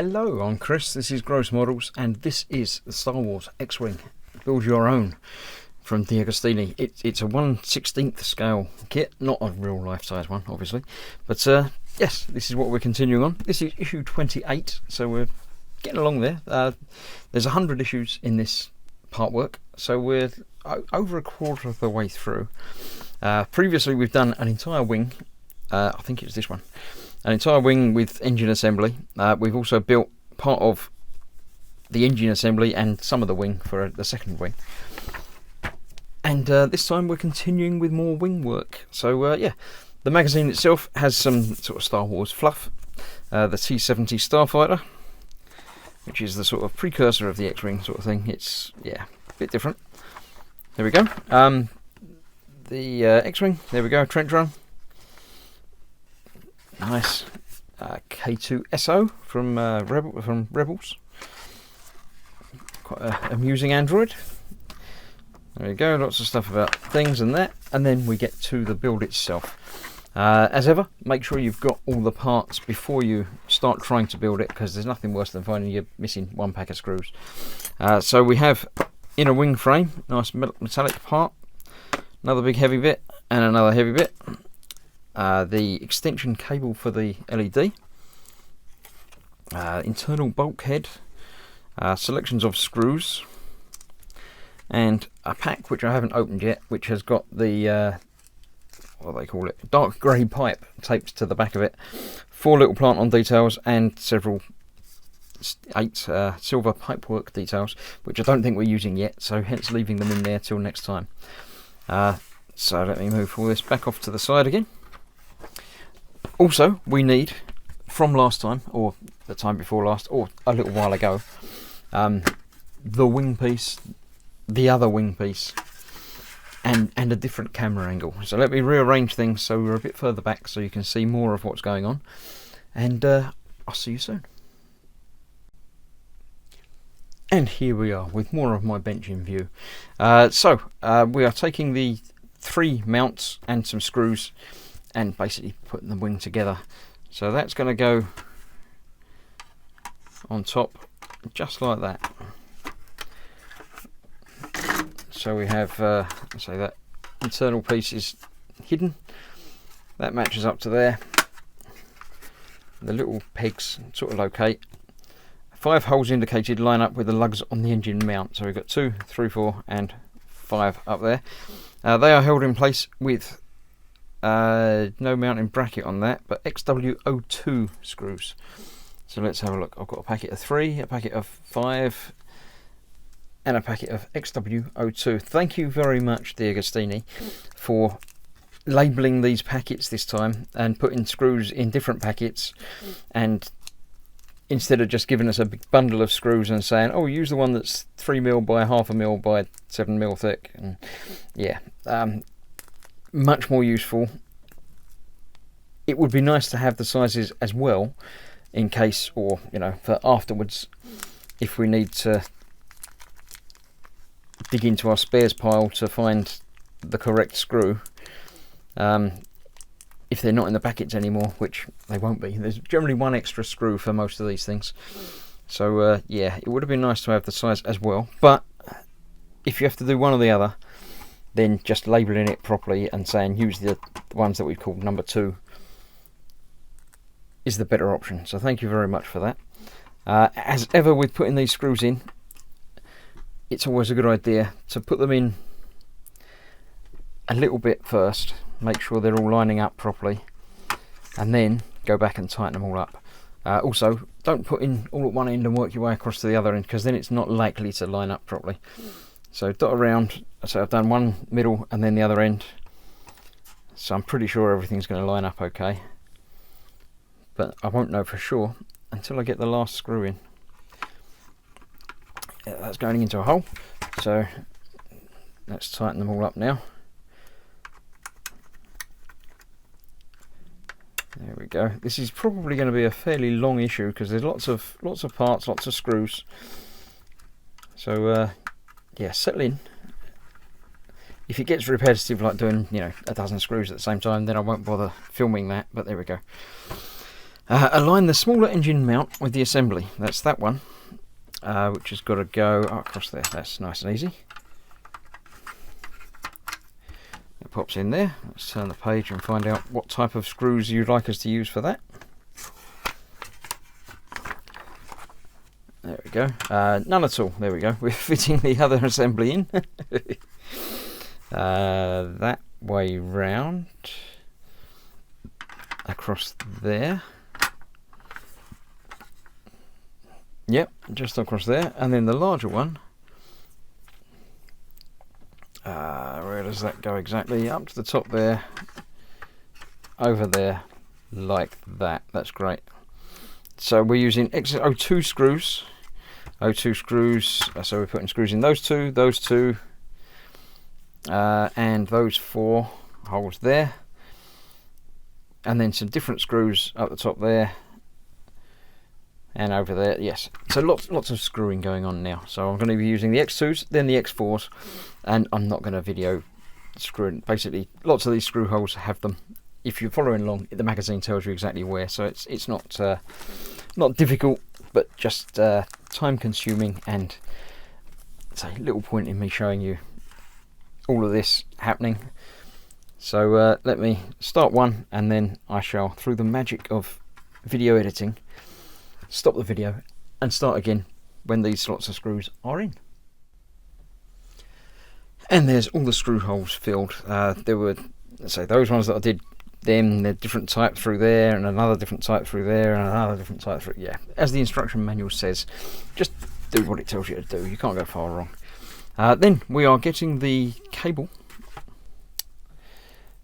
Hello, I'm Chris, this is Gross Models, and this is the Star Wars X-Wing Build Your Own from DeAgostini. It's a 1/16th scale kit, not a real life-size one, obviously. But yes, this is what we're continuing on. This is issue 28, so we're getting along there. There's 100 issues in this part work, so we're over a quarter of the way through. Previously we've done an entire wing, I think it was this one. An entire wing with engine assembly. We've also built part of the engine assembly and some of the wing for the second wing. And this time we're continuing with more wing work. So yeah, the magazine itself has some sort of Star Wars fluff. The T-70 Starfighter, which is the sort of precursor of the X-Wing sort of thing. It's, yeah, a bit different. There we go. The X-Wing, there we go, trench run. Nice K2SO from Rebels. Quite an amusing android. There we go, lots of stuff about things and that. And then we get to the build itself. As ever, make sure you've got all the parts before you start trying to build it, because there's nothing worse than finding you're missing one pack of screws. So we have inner wing frame, nice metallic part, another big heavy bit, and another heavy bit. The extension cable for the LED, internal bulkhead, selections of screws, and a pack which I haven't opened yet, which has got the what do they call it, dark grey pipe taped to the back of it, 4 little plant-on details and several 8 silver pipework details, which I don't think we're using yet, so hence leaving them in there till next time. So let me move all this back off to the side again. Also, we need, from last time, or the time before last, or a little while ago, the wing piece, the other wing piece, and a different camera angle. So let me rearrange things so we're a bit further back so you can see more of what's going on. And I'll see you soon. And here we are with more of my bench in view. So we are taking the 3 mounts and some screws and basically putting the wing together. So that's going to go on top just like that. So we have say that internal piece is hidden, that matches up to there. The little pegs sort of locate. 5 holes indicated line up with the lugs on the engine mount. So we've got 2, 3, 4 and 5 up there. They are held in place with no mounting bracket on that, but XW02 screws. So let's have a look. I've got a packet of 3, a packet of 5 and a packet of XW02. Thank you very much, DeAgostini, for labelling these packets this time and putting screws in different packets, and instead of just giving us a big bundle of screws and saying, oh, use the one that's 3mm by 1/2 mil by 7mm thick. And yeah, much more useful. It would be nice to have the sizes as well, in case, or you know, for afterwards, if we need to dig into our spares pile to find the correct screw. If they're not in the packets anymore, which they won't be. There's generally 1 extra screw for most of these things. So yeah, it would have been nice to have the size as well. But if you have to do one or the other, then just labelling it properly and saying use the ones that we've called number 2 is the better option. So thank you very much for that. As ever with putting these screws in, it's always a good idea to put them in a little bit first, make sure they're all lining up properly, and then go back and tighten them all up. Also, don't put in all at one end and work your way across to the other end, because then it's not likely to line up properly. So dot around. So I've done one middle and then the other end, so I'm pretty sure everything's going to line up okay, but I won't know for sure until I get the last screw in. Yeah, that's going into a hole, so let's tighten them all up now. There we go. This is probably going to be a fairly long issue because there's lots of parts, lots of screws. So yeah, settle in. If it gets repetitive, like doing, you know, a dozen screws at the same time, then I won't bother filming that. But there we go. Align the smaller engine mount with the assembly. That's that one, which has got to go across there. That's nice and easy. It pops in there. Let's turn the page and find out what type of screws you'd like us to use for that. There we go. None at all. There we go. We're fitting the other assembly in. That way round. Across there. Yep, just across there. And then the larger one. Where does that go exactly? Up to the top there. Over there. Like that. That's great. So we're using O2 screws. O2 screws. So we're putting screws in those two, and those 4 holes there. And then some different screws up the top there. And over there, yes. So lots of screwing going on now. So I'm going to be using the X2s, then the X4s, and I'm not going to video screwing. Basically, lots of these screw holes have them. If you're following along, the magazine tells you exactly where. So it's not difficult, but just time consuming, and it's a little point in me showing you all of this happening. So let me start one, and then I shall, through the magic of video editing, stop the video and start again when these slots of screws are in. And there's all the screw holes filled. There were, let's say, those ones that I did, then they're different type through there, and another different type through there, and another different type through. Yeah, as the instruction manual says, just do what it tells you to do. You can't go far wrong. Then we are getting the cable.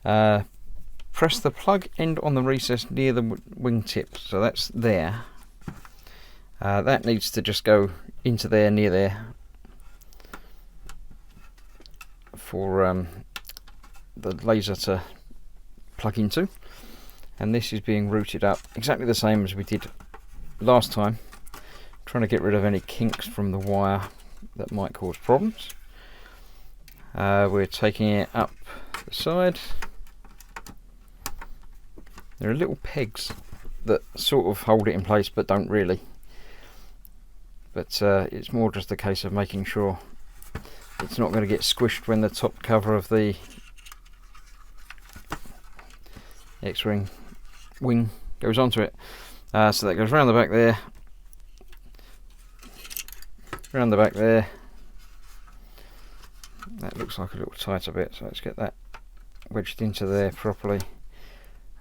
Press the plug end on the recess near the wingtip, so that's there. That needs to just go into there, near there, for the laser to plug into. And this is being routed up exactly the same as we did last time, trying to get rid of any kinks from the wire that might cause problems. We're taking it up the side. There are little pegs that sort of hold it in place but don't really. But it's more just a case of making sure it's not going to get squished when the top cover of the X-Wing wing goes onto it. So that goes round the back there, round the back there. That looks like a little tighter bit, so let's get that wedged into there properly,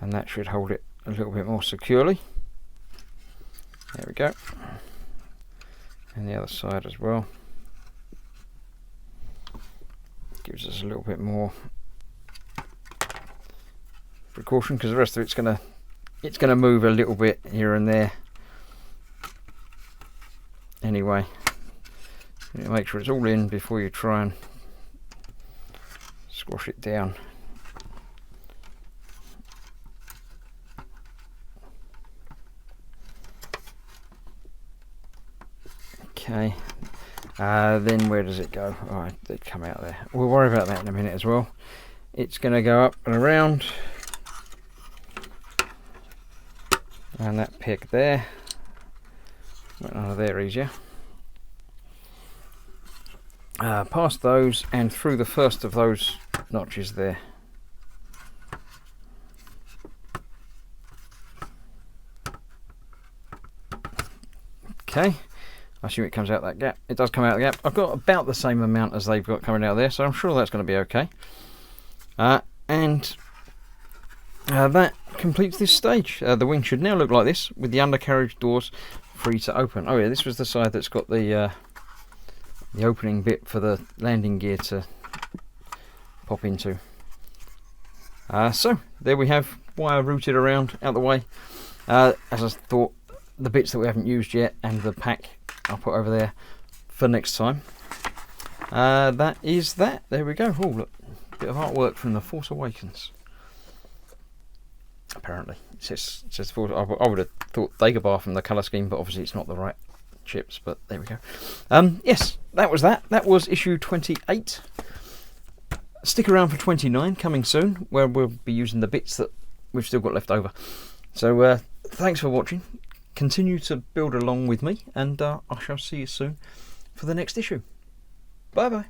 and that should hold it a little bit more securely. There we go. And the other side as well. Gives us a little bit more precaution, because the rest of it's gonna move a little bit here and there. Anyway, you make sure it's all in before you try and squash it down. Okay, then where does it go? Alright, they come out there. We'll worry about that in a minute as well. It's going to go up and around, and that peg there went under there easier. Past those and through the first of those notches there. Okay, I assume it comes out that gap. It does come out the gap. I've got about the same amount as they've got coming out there, so I'm sure that's going to be okay. And that completes this stage. The wing should now look like this, with the undercarriage doors free to open. Oh yeah, this was the side that's got the opening bit for the landing gear to pop into. So there we have wire routed around, out the way. As I thought, the bits that we haven't used yet and the pack I'll put over there for next time. That is that. There we go. Oh look, bit of artwork from The Force Awakens. Apparently it says I would have thought Dagobah from the colour scheme, but obviously it's not the right chips, but there we go. Yes, that was that. That was issue 28. Stick around for 29 coming soon, where we'll be using the bits that we've still got left over. So thanks for watching. Continue to build along with me, and I shall see you soon for the next issue. Bye bye.